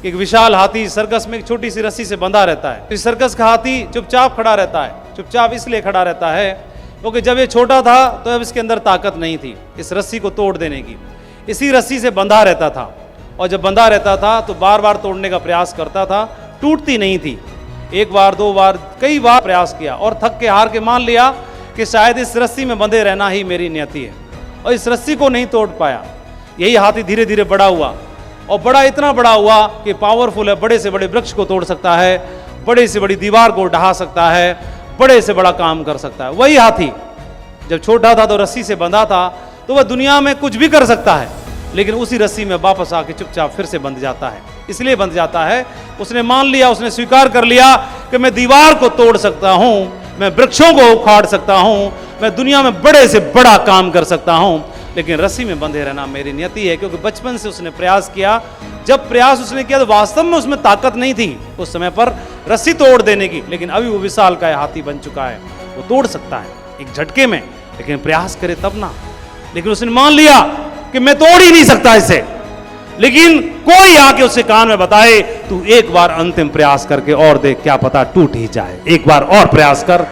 एक विशाल हाथी सर्कस में एक छोटी सी रस्सी से बंधा रहता है। इस सर्कस का हाथी चुपचाप खड़ा रहता है। चुपचाप इसलिए खड़ा रहता है क्योंकि जब ये छोटा था तो अब इसके अंदर ताकत नहीं थी इस रस्सी को तोड़ देने की। इसी रस्सी से बंधा रहता था और जब बंधा रहता था तो बार बार तोड़ने का प्रयास करता था, टूटती नहीं थी। एक बार, दो बार, कई बार प्रयास किया और थक के हार के मान लिया कि शायद इस रस्सी में बंधे रहना ही मेरी नियति है, और इस रस्सी को नहीं तोड़ पाया। यही हाथी धीरे धीरे बड़ा हुआ और बड़ा इतना बड़ा हुआ कि पावरफुल है, बड़े से बड़े वृक्ष को तोड़ सकता है, बड़े से बड़ी दीवार को ढहा सकता है, बड़े से बड़ा काम कर सकता है। वही हाथी जब छोटा था तो रस्सी से बंधा था तो वह दुनिया में कुछ भी कर सकता है, लेकिन उसी रस्सी में वापस आके चुपचाप फिर से बंध जाता है। इसलिए बंध जाता है, उसने मान लिया, उसने स्वीकार कर लिया कि मैं दीवार को तोड़ सकता हूं, मैं वृक्षों को उखाड़ सकता हूं, मैं दुनिया में बड़े से बड़ा काम कर सकता हूं, लेकिन रस्सी में बंधे रहना मेरी नियति है। क्योंकि बचपन से उसने प्रयास किया। जब प्रयास उसने किया तो वास्तव में उसमें ताकत नहीं थी उस समय पर रस्सी तोड़ देने की, लेकिन अभी वो विशालकाय हाथी बन चुका है, वो तोड़ सकता है एक झटके में, लेकिन प्रयास करे तब ना। लेकिन उसने मान लिया कि मैं तोड़ ही नहीं सकता इसे, लेकिन कोई आके उससे कान में बताए तू एक बार अंतिम प्रयास करके और देख, क्या पता टूट ही जाए, एक बार और प्रयास कर।